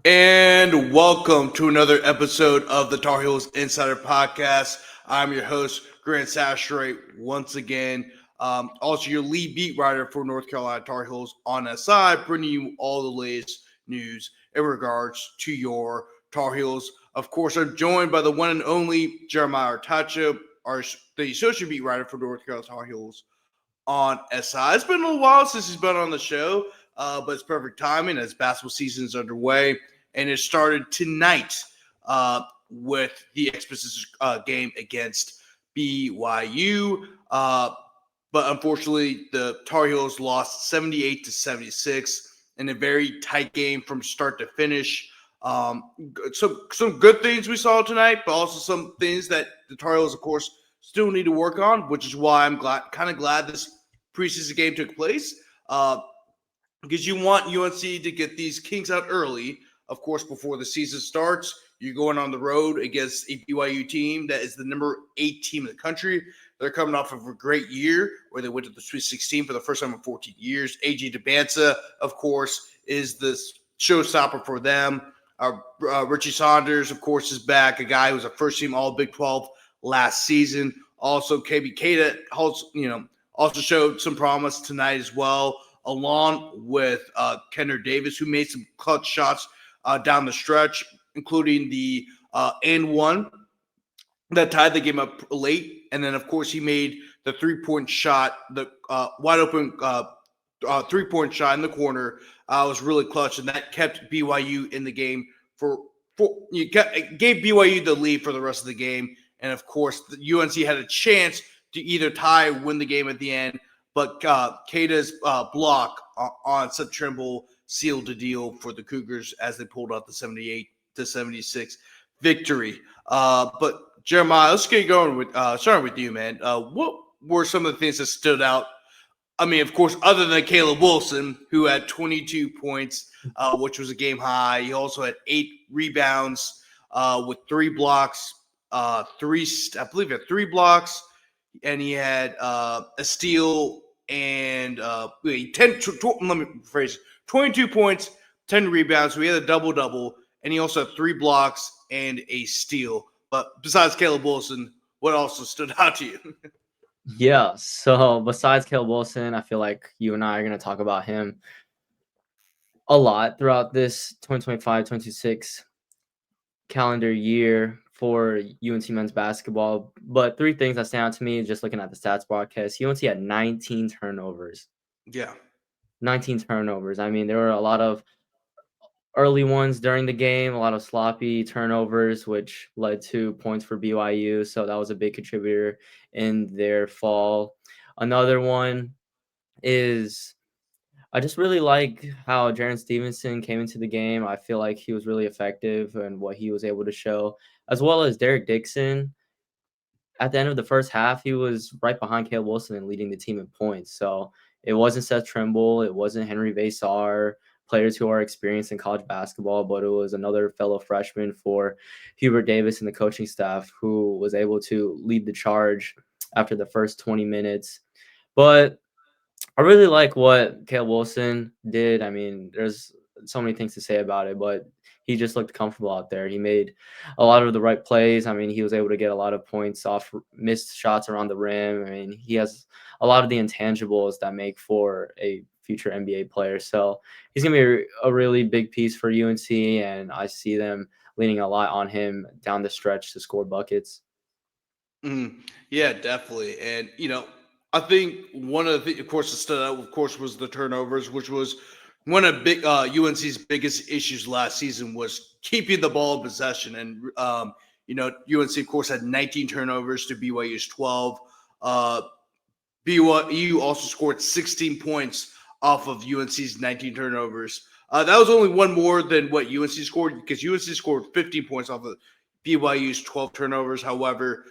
And welcome to another episode of the Tar Heels Insider Podcast. I'm your host, Grant Chachere, once again. Also, your lead beat writer for North Carolina Tar Heels on SI, bringing you all the latest news in regards to your Tar Heels. Of course, I'm joined by the one and only Jeremiah Artacho, the associate beat writer for North Carolina Tar Heels on SI. It's been a little while since he's been on the show, but it's perfect timing as basketball season is underway. And it started tonight with the Preseason game against BYU. But unfortunately, the Tar Heels lost 78-76 in a very tight game from start to finish. Some good things we saw tonight, but also some things that the Tar Heels, of course, still need to work on, which is why I'm kind of glad this preseason game took place. Because you want UNC to get these kinks out early. Of course, before the season starts, you're going on the road against a BYU team that is the number 8 team in the country. They're coming off of a great year where they went to the Sweet 16 for the first time in 14 years. A.J. DeBanza, of course, is the showstopper for them. Richie Saunders, of course, is back, a guy who was a first-team All-Big 12 last season. Also, KB Keita also showed some promise tonight as well, along with Kendra Davis, who made some clutch shots down the stretch, including the and one that tied the game up late. And then, of course, he made the three-point shot, the wide open three-point shot in the corner. Was really clutch, and that kept BYU in the game gave BYU the lead for the rest of the game. And, of course, the UNC had a chance to either tie or win the game at the end. But Keita's block on Seth Trimble sealed the deal for the Cougars as they pulled out the 78-76 victory. But Jeremiah, let's get going with starting with you, man. What were some of the things that stood out? I mean, of course, other than Caleb Wilson, who had 22 points, which was a game high. He also had 8 rebounds with 3 blocks, I believe he had 3 blocks, and he had a steal and 22 points, 10 rebounds. So he had a double-double, and he also had 3 blocks and a steal. But besides Caleb Wilson, what also stood out to you? Yeah, so besides Caleb Wilson, I feel like you and I are going to talk about him a lot throughout this 2025-26 calendar year for UNC men's basketball. But 3 things that stand out to me just looking at the stats broadcast. UNC had 19 turnovers. Yeah. 19 turnovers. I mean, there were a lot of early ones during the game, a lot of sloppy turnovers, which led to points for BYU. So that was a big contributor in their fall. Another one is I just really like how Jaren Stevenson came into the game. I feel like he was really effective and what he was able to show, as well as Derek Dixon. At the end of the first half, he was right behind Caleb Wilson and leading the team in points. So it wasn't Seth Trimble, it wasn't Henry Vasar, players who are experienced in college basketball, but it was another fellow freshman for Hubert Davis and the coaching staff who was able to lead the charge after the first 20 minutes. But I really like what Caleb Wilson did. I mean, there's so many things to say about it, but he just looked comfortable out there. He made a lot of the right plays. I mean, he was able to get a lot of points off missed shots around the rim. I mean, he has a lot of the intangibles that make for a future NBA player. So he's going to be a really big piece for UNC, and I see them leaning a lot on him down the stretch to score buckets. Yeah, definitely. And, I think one of the, of course, that stood out, of course, was the turnovers, which was one of UNC's biggest issues last season was keeping the ball in possession. And, UNC, of course, had 19 turnovers to BYU's 12. BYU also scored 16 points off of UNC's 19 turnovers. That was only one more than what UNC scored because UNC scored 15 points off of BYU's 12 turnovers. However,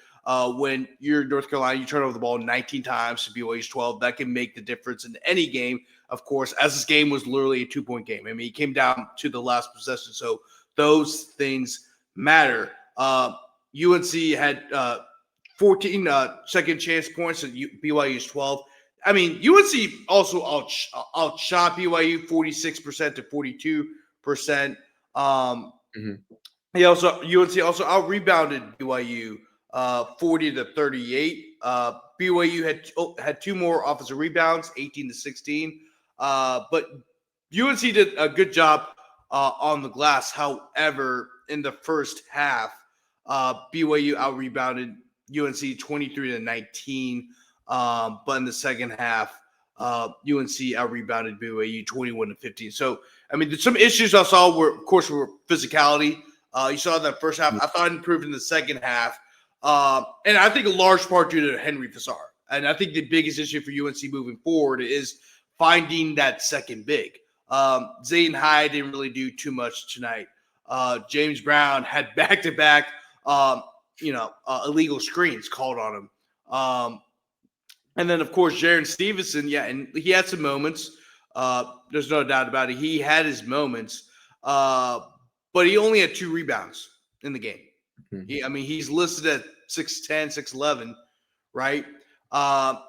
when you're North Carolina, you turn over the ball 19 times to BYU's 12. That can make the difference in any game, of course, as this game was literally a 2-point game. I mean, it came down to the last possession, so those things matter. UNC had 14 second chance points at BYU's 12. I mean, UNC also outshot BYU 46% to 42%. Mhm. UNC also out rebounded BYU 40-38. BYU had two more offensive rebounds, 18-16. But UNC did a good job on the glass. However, in the first half, BYU out rebounded UNC 23-19. But in the second half, UNC out rebounded BYU 21-15. So, I mean, there's some issues I saw were, of course, were physicality. You saw that first half. I thought it improved in the second half. And I think a large part due to Henry Fassar. And I think the biggest issue for UNC moving forward is finding that second big. Zane Hyde didn't really do too much tonight. James Brown had back-to-back, illegal screens called on him. And then, of course, Jaron Stevenson, and he had some moments. There's no doubt about it. He had his moments. But he only had 2 rebounds in the game. Mhm. He's listed at 6'10", 6'11", right?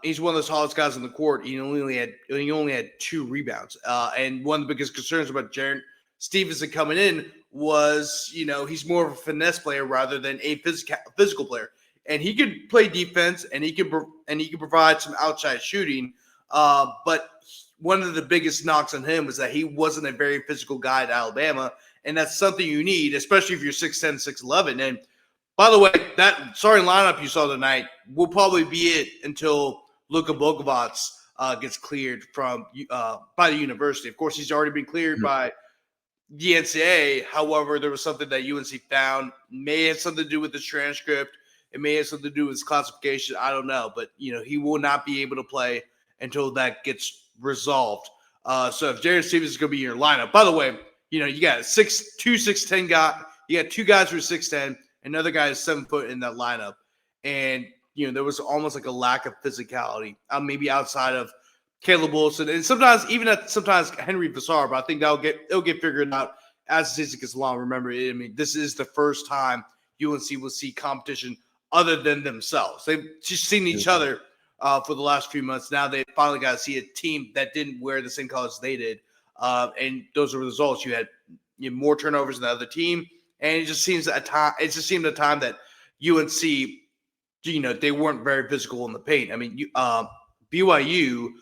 He's one of the tallest guys on the court. He only had 2 rebounds. And one of the biggest concerns about Jaron Stevenson coming in was, he's more of a finesse player rather than a physical player. And he could play defense, and he could provide some outside shooting. But one of the biggest knocks on him was that he wasn't a very physical guy at Alabama. And that's something you need, especially if you're 6'10", 6'11". And by the way, that starting lineup you saw tonight will probably be it until Luka Bogovac gets cleared from by the university. Of course, he's already been cleared by the NCAA. However, there was something that UNC found. May have something to do with his transcript. It may have something to do with his classification. I don't know. But, he will not be able to play until that gets resolved. So if Jaron Stevens is going to be in your lineup, by the way, you got a 6'10" guy. You got 2 guys who are 6'10", another guy is 7 foot in that lineup. And, there was almost like a lack of physicality, maybe outside of Caleb Wilson. And sometimes Henry Vassar, but I think it'll get figured out as the season gets along. Remember, this is the first time UNC will see competition other than themselves. They've just seen each other for the last few months. Now they finally got to see a team that didn't wear the same colors they did. And those are the results. You had more turnovers than the other team, and it just seemed a time that UNC, they weren't very physical in the paint. BYU.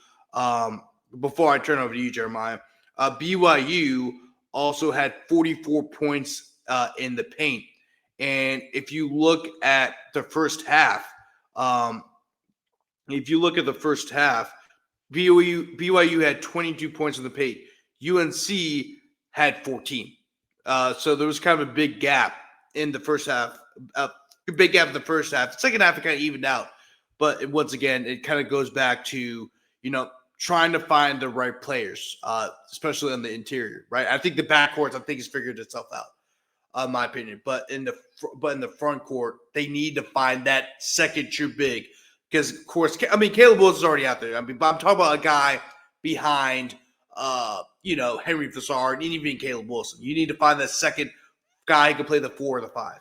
Before I turn over to you, Jeremiah, BYU also had 44 points in the paint, and if you look at the first half, BYU had 22 points in the paint. UNC had 14. So there was kind of a big gap in the first half. The second half, it kind of evened out. But once again, it kind of goes back to, trying to find the right players, especially on the interior, right? I think the backcourts, has figured itself out, in my opinion. But in the front court, they need to find that second true big. Because, of course, Caleb Wilson's already out there. But I'm talking about a guy behind, Henry Fassar and even Caleb Wilson. You need to find that second guy who can play the 4 or the 5.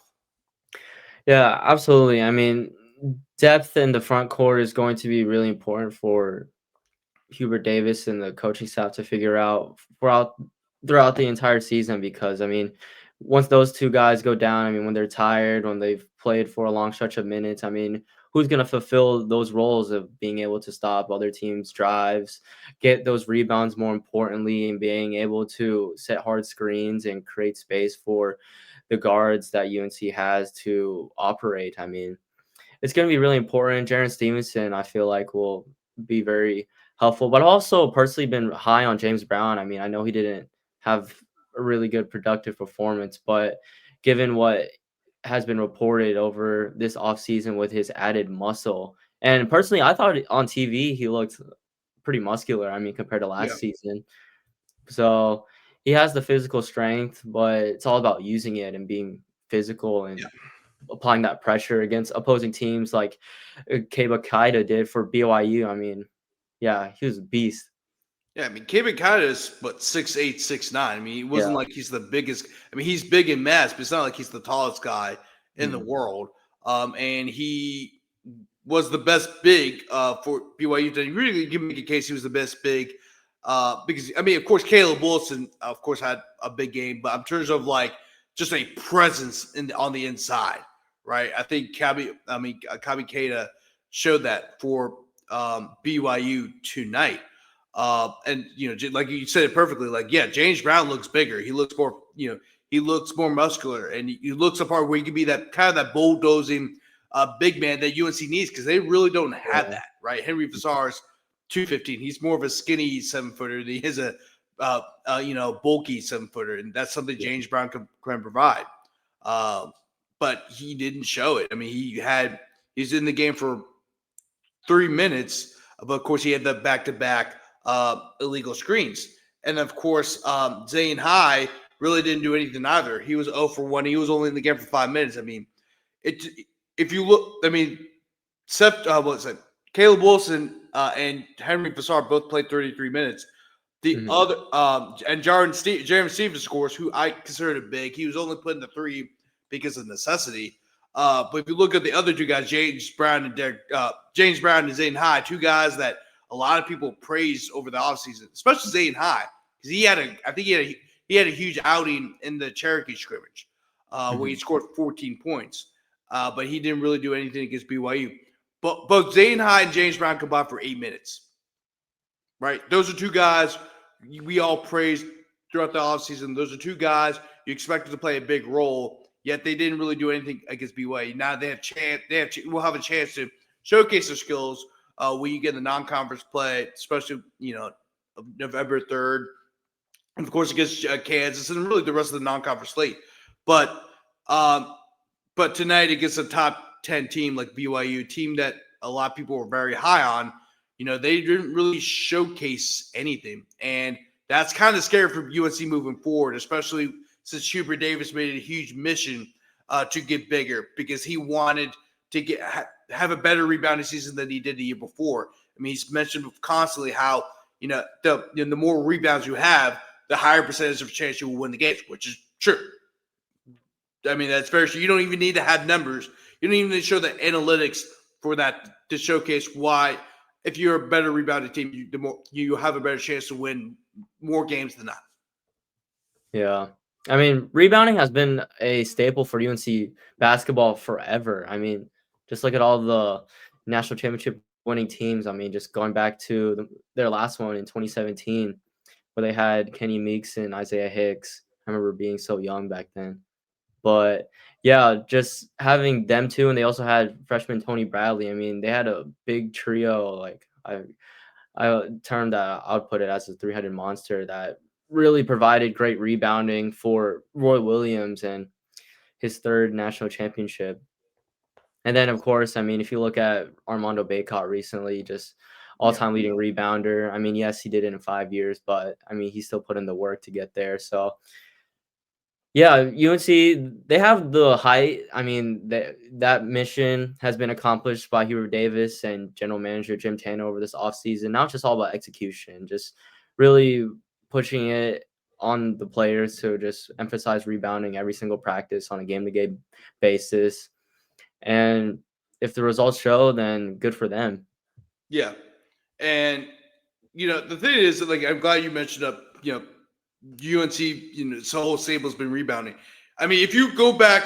Yeah, absolutely. Depth in the front court is going to be really important for Hubert Davis and the coaching staff to figure out throughout the entire season, because once those 2 guys go down, when they're tired, when they've played for a long stretch of minutes, who's going to fulfill those roles of being able to stop other teams' drives, get those rebounds, more importantly, and being able to set hard screens and create space for the guards that UNC has to operate. It's going to be really important. Jaron Stevenson, I feel like, will be very helpful. But I've also personally been high on James Brown. I know he didn't have a really good productive performance, but given what has been reported over this offseason with his added muscle, and personally, I thought on TV he looked pretty muscular, compared to last season. So he has the physical strength, but it's all about using it and being physical and applying that pressure against opposing teams like Keba Kaida did for BYU. He was a beast. Yeah, Kevin Kyle is 6'8", 6'9". He wasn't like he's the biggest. He's big in mass, but it's not like he's the tallest guy in the world. And he was the best big for BYU. You really can make a case he was the best big Because I mean, of course, Caleb Wilson, of course, had a big game, but in terms of like just a presence on the inside, right? I think Kabi Keita showed that for BYU tonight. And like you said it perfectly. Like, yeah, James Brown looks bigger. He looks more, he looks more muscular, and he looks a part where he can be that kind of that bulldozing big man that UNC needs, because they really don't have that, right? Henry Vassar's 215. He's more of a skinny 7-footer. He is a bulky 7-footer, and that's something James Brown can provide. But he didn't show it. I mean, he's in the game for 3 minutes, but of course he had the back-to-back illegal screens. And of course, Zane High really didn't do anything either. He was 0 for 1. He was only in the game for 5 minutes. I mean, if you look, I mean, Caleb Wilson and Henry Vassar both played 33 minutes. The other and Jaron Stevens, of course, who I considered big. He was only put in the 3 because of necessity. But if you look at the other 2 guys, James Brown and Zane High, 2 guys that a lot of people praised over the offseason, especially Zane High, because he had a huge outing in the Cherokee scrimmage where he scored 14 points. But he didn't really do anything against BYU. But both Zane High and James Brown combined for 8 minutes. Right? Those are 2 guys we all praised throughout the offseason. Those are 2 guys you expected to play a big role, yet they didn't really do anything against BYU. Now we'll have a chance to showcase their skills when you get in the non-conference play, especially, November 3rd. And, of course, against Kansas and really the rest of the non-conference slate. But tonight against a top 10 team like BYU, team that a lot of people were very high on, they didn't really showcase anything. And that's kind of scary for UNC moving forward, especially since Hubert Davis made it a huge mission to get bigger, because he wanted to have a better rebounding season than he did the year before. I mean, he's mentioned constantly how, the more rebounds you have, the higher percentage of chance you will win the games, which is true. I mean, that's very true. You don't even need to have numbers. You don't even need to show the analytics for that to showcase why, if you're a better rebounding team, you have a better chance to win more games than not. Yeah. I mean, rebounding has been a staple for UNC basketball forever. I mean, just look at all the national championship winning teams. I mean, just going back to their last one in 2017, where they had Kenny Meeks and Isaiah Hicks. I remember being so young back then. But yeah, just having them 2, and they also had freshman Tony Bradley. I mean, they had a big trio. Like I termed that, I would put it as a 3-headed monster that really provided great rebounding for Roy Williams and his 3rd national championship. And then, of course, I mean, if you look at Armando Bacot recently, just all-time leading rebounder. I mean, yes, he did it in 5 years, but I mean, he still put in the work to get there. So yeah, UNC, they have the height. I mean, that mission has been accomplished by Hubert Davis and general manager Jim Tano over this offseason. Now it's just all about execution, just really pushing it on the players to just emphasize rebounding every single practice on a game-to-game basis. And if the results show, then good for them. Yeah. And, the thing is, like, I'm glad you mentioned UNC, this whole stable's been rebounding. I mean, if you go back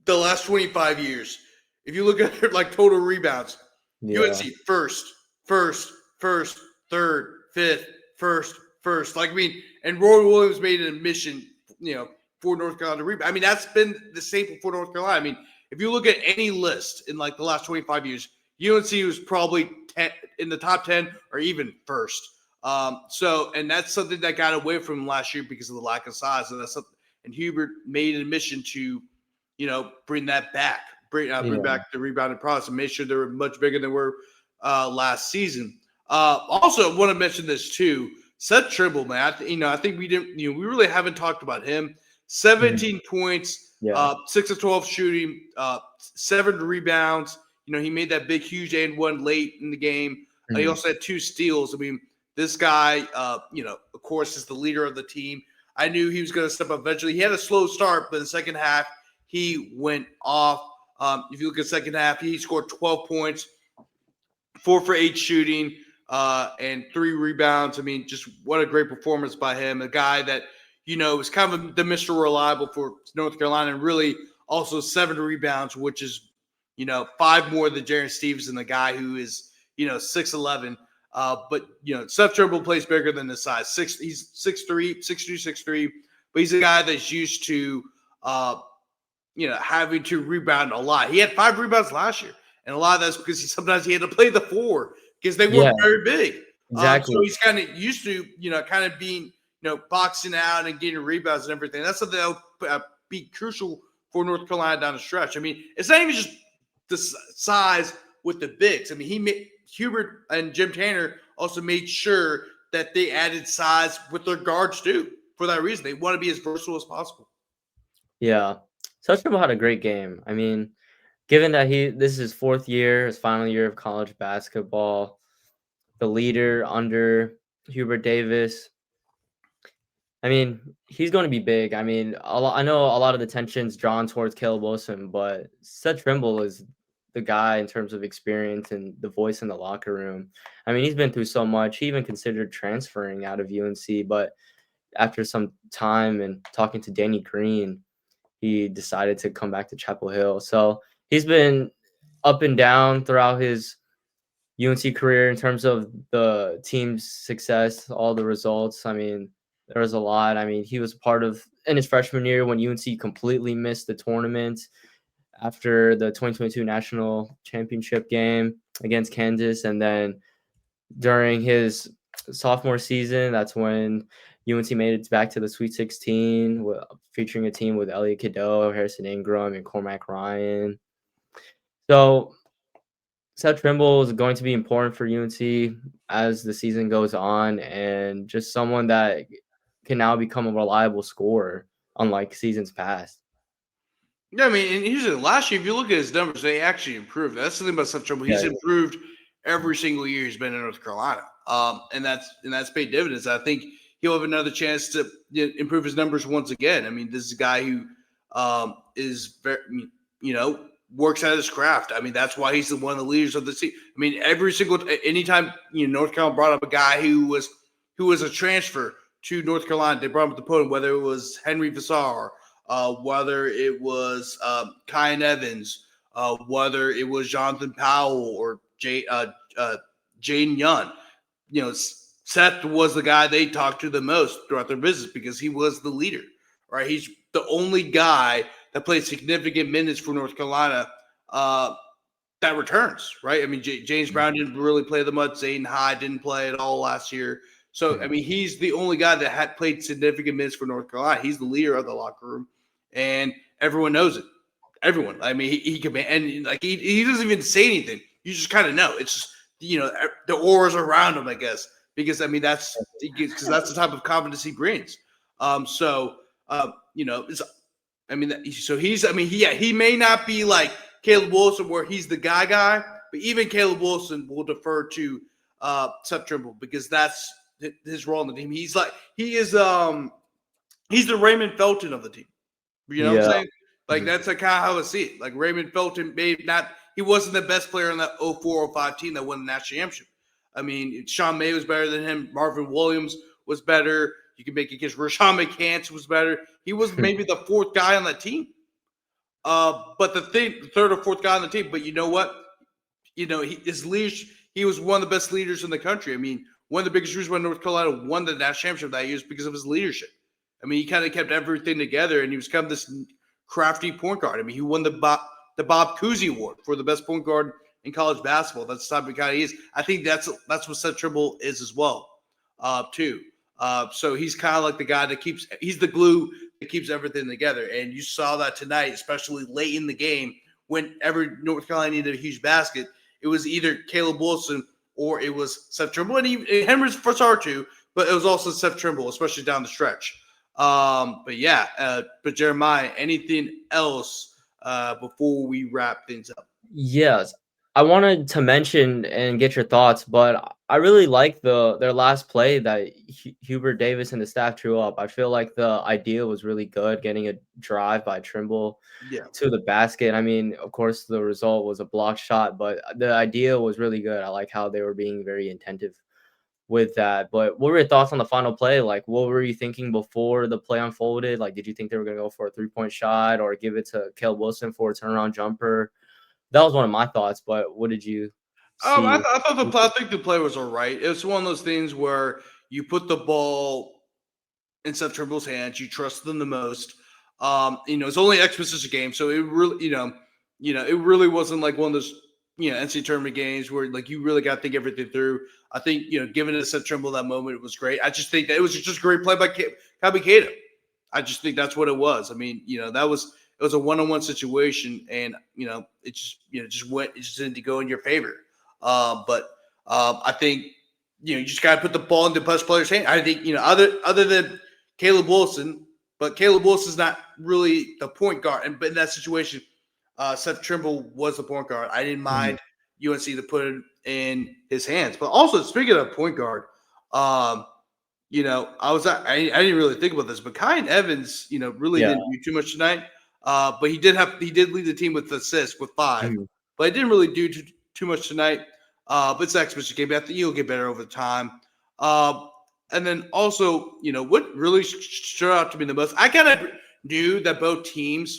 the last 25 years, if you look at like total rebounds, UNC first, third, fifth, first. Like, I mean, and Roy Williams made it a mission, for North Carolina to rebound. I mean, that's been the staple for North Carolina. I mean, if you look at any list in like the last 25 years, UNC was probably in the top 10 or even first. And that's something that got away from last year because of the lack of size. And Hubert made an admission to, bring that back, bring back the rebounding process and make sure they were much bigger than they were last season. Also, I want to mention this too. Seth Trimble, man. I think we didn't. We really haven't talked about him. 17 points, 6 of 12 shooting, 7 rebounds. He made that big, huge and one late in the game. He also had 2 steals. I mean, this guy, of course, is the leader of the team. I knew he was going to step up eventually. He had a slow start, but in the second half, he went off. If you look at the second half, he scored 12 points, 4 for 8 shooting, and 3 rebounds. I mean, just what a great performance by him. A guy that, was kind of the Mr. Reliable for North Carolina, and really also 7 rebounds, which is, 5 more than Jaren Stevenson, the guy who is, 6'11". But, Seth Trimble plays bigger than his size. He's 6'3", 6'2", 6'3", but he's a guy that's used to, having to rebound a lot. He had 5 rebounds last year, and a lot of that's because sometimes he had to play the 4 because they weren't very big. Exactly. So he's kind of used to, kind of being, boxing out and getting rebounds and everything. That's something that will be crucial for North Carolina down the stretch. I mean, it's not even just the size with the bigs. I mean, Hubert and Jim Tanner also made sure that they added size with their guards too. For that reason, they want to be as versatile as possible. Yeah. Seth Trimble had a great game. I mean, given that this is his 4th year, his final year of college basketball, the leader under Hubert Davis. I mean, he's going to be big. I mean, I know a lot of the tension's drawn towards Caleb Wilson, but Seth Trimble is the guy in terms of experience and the voice in the locker room. I mean, he's been through so much. He even considered transferring out of UNC, but after some time and talking to Danny Green, he decided to come back to Chapel Hill. So he's been up and down throughout his UNC career in terms of the team's success, all the results. I mean, there was a lot. I mean, he was part of in his freshman year when UNC completely missed the tournament after the 2022 national championship game against Kansas. And then during his sophomore season, that's when UNC made it back to the Sweet 16, featuring a team with Elliot Cadeau, Harrison Ingram, and Cormac Ryan. So Seth Trimble is going to be important for UNC as the season goes on, and just someone that can now become a reliable scorer, unlike seasons past. Yeah, I mean, and usually last year, if you look at his numbers, they actually improved. That's the thing about Seth Trimble. He's improved every single year he's been in North Carolina, and that's paid dividends. I think he'll have another chance to improve his numbers once again. I mean, this is a guy who is very, works at his craft. I mean, that's why he's one of the leaders of the team. I mean, anytime North Carolina brought up a guy who was a transfer to North Carolina, they brought him up the podium, whether it was Henry Vassar, whether it was Kyan Evans, whether it was Jonathan Powell or Jaden Young. Seth was the guy they talked to the most throughout their business because he was the leader, right? He's the only guy that played significant minutes for North Carolina that returns, right? I mean, James Brown didn't really play the much. Zayden Hyde didn't play at all last year. So, I mean, he's the only guy that had played significant minutes for North Carolina. He's the leader of the locker room, and everyone knows it. Everyone. I mean, he can, and like he doesn't even say anything. You just kind of know. It's just the auras around him, I guess, because I mean that's the type of confidence he brings. It's he may not be like Caleb Wilson where he's the guy, but even Caleb Wilson will defer to Seth Trimble because that's his role in the team. He's the Raymond Felton of the team. You know what I'm saying? Like that's kind of how I see it. Like Raymond Felton he wasn't the best player on that 04-05 team that won the national championship. I mean, Sean May was better than him. Marvin Williams was better. You can make a case. Rashawn McCants was better. He was maybe the 4th guy on that team. But the 3rd or 4th guy on the team. But you know what? His leadership, he was one of the best leaders in the country. I mean, one of the biggest reasons why North Carolina won the national championship that year is because of his leadership. I mean, he kind of kept everything together, and he was kind of this crafty point guard. I mean, he won the Bob Cousy Award for the best point guard in college basketball. That's the type of guy he is. I think that's what Seth Trimble is as well, too. So he's kind of like the guy that he's the glue that keeps everything together. And you saw that tonight, especially late in the game, whenever North Carolina needed a huge basket, it was either Caleb Wilson or it was Seth Trimble. And Henry's Vassar too, but it was also Seth Trimble, especially down the stretch. But Jeremiah, anything else before we wrap things up? Yes. I wanted to mention and get your thoughts, but I really like their last play that Hubert Davis and the staff drew up. I feel like the idea was really good, getting a drive by Trimble Yeah. to the basket. I mean, of course, the result was a block shot, but the idea was really good. I like how they were being very attentive with that. But what were your thoughts on the final play? Like, what were you thinking before the play unfolded? Like, did you think they were going to go for a 3-point shot or give it to Caleb Wilson for a turnaround jumper? That was one of my thoughts, but what did you see? I think the play was all right. It was one of those things where you put the ball in Seth Trimble's hands. You trust them the most. It's only X position game, so it really, it really wasn't like one of those, NCAA tournament games where like you really got to think everything through. I think, giving it to Seth Trimble that moment, it was great. I just think that it was just a great play by Kabi Keita. I just think that's what it was. I mean, it was a one-on-one situation, and it just didn't go in your favor. But I think you just got to put the ball in the best player's hand. I think other than Caleb Wilson, but Caleb Wilson's not really the point guard, but in that situation, Seth Trimble was the point guard. I didn't mind UNC to put it in his hands. But also, speaking of point guard, I didn't really think about this, but Kyan Evans, really didn't do too much tonight. But he did lead the team with assists with 5, but he didn't really do too much tonight. But it's an exhibition game. I think he'll get better over time. And then also, what really stood out to me the most, I kind of knew that both teams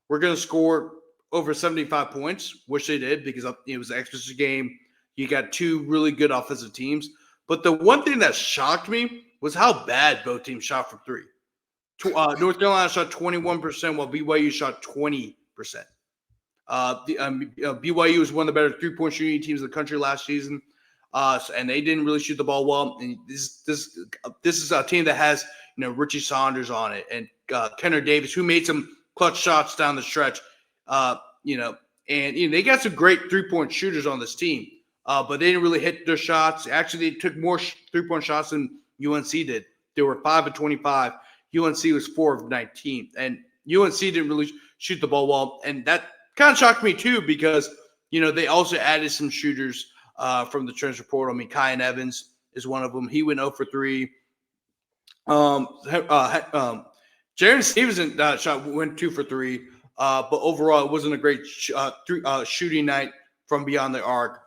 were going to score over 75 points, which they did because it was an exhibition game. You got two really good offensive teams. But the one thing that shocked me was how bad both teams shot from three. North Carolina shot 21%, while BYU shot 20%. BYU was one of the better three-point shooting teams in the country last season, and they didn't really shoot the ball well. And this is a team that has Richie Saunders on it and Kenner Davis, who made some clutch shots down the stretch. And they got some great three-point shooters on this team, but they didn't really hit their shots. Actually, they took more three-point shots than UNC did. They were 5 of 25. UNC was 4 of 19, and UNC didn't really shoot the ball well, and that kind of shocked me too because they also added some shooters from the transfer portal. I mean, Kyan Evans is one of them. He went 0 for 3. Jaron Stevenson went 2 for 3, but overall it wasn't a great shooting night from beyond the arc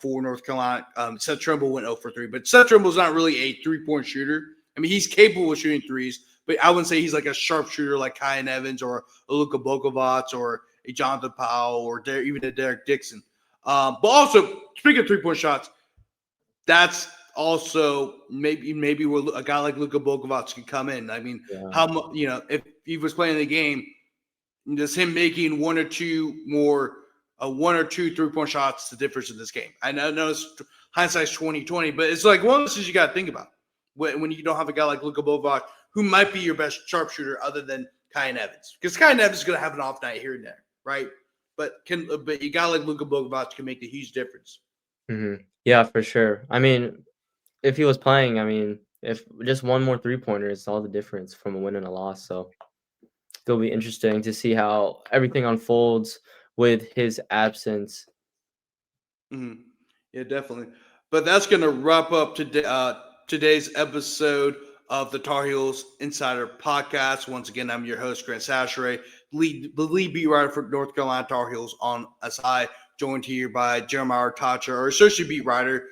for North Carolina. Seth Trimble went 0 for 3, but Seth Trimble's not really a three-point shooter. I mean, he's capable of shooting threes, but I wouldn't say he's like a sharpshooter like Kyan Evans or a Luka Bokovac or a Jonathan Powell or even a Derek Dixon. But also, speaking of three-point shots, that's also maybe where a guy like Luka Bokovac could come in. I mean, how much if he was playing the game, just him making one or two three-point shots, the difference in this game. I know it's hindsight's 20/20, but it's like one of those things you got to think about when you don't have a guy like Luka Bokovac, who might be your best sharpshooter other than Kyan Evans, because Kyan Evans is going to have an off night here and there, right? But you got like Luka Bokovac can make a huge difference. Yeah, for sure. I mean, if he was playing, if just one more three-pointer, it's all the difference from a win and a loss. So it'll be interesting to see how everything unfolds with his absence. Yeah, definitely. But that's going to wrap up today's episode of the Tar Heels Insider Podcast. Once again, I'm your host, Grant Chachere, the lead beat writer for North Carolina Tar Heels on SI, joined here by Jeremiah Artacho, our associate beat writer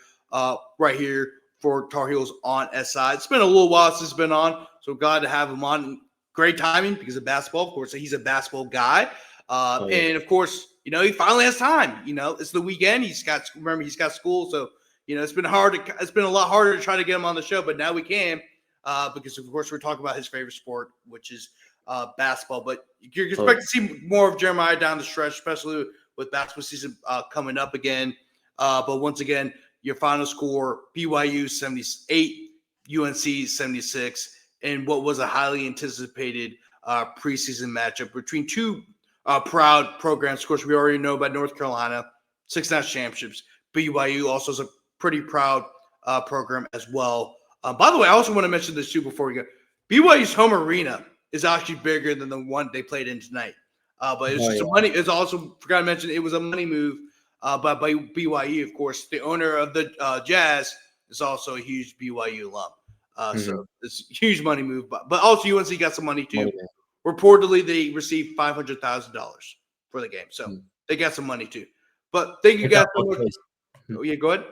right here for Tar Heels on SI. It's been a little while since he's been on, so glad to have him on. Great timing because of basketball. Of course, he's a basketball guy. And, of course, he finally has time. It's the weekend. He's got school, so it's been a lot harder to try to get him on the show, but now we can because, of course, we're talking about his favorite sport, which is basketball. But you can expect to see more of Jeremiah down the stretch, especially with basketball season coming up again. But once again, your final score, BYU 78, UNC 76, and what was a highly anticipated preseason matchup between two proud programs. Of course, we already know about North Carolina, 6 national championships. BYU also is a pretty proud program as well. By the way, I also want to mention this too before we go. BYU's home arena is actually bigger than the one they played in tonight. But it's just money. It's also forgot to mention it was a money move But by BYU, of course, the owner of the Jazz is also a huge BYU alum. So it's a huge money move. But also UNC got some money too. Reportedly, they received $500,000 for the game. So they got some money too. But thank you guys so much. Oh, yeah, go ahead.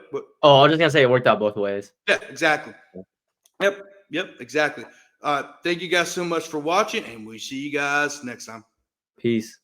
Oh, I was just going to say it worked out both ways. Yeah, exactly. Yep, exactly. Thank you guys so much for watching, and we see you guys next time. Peace.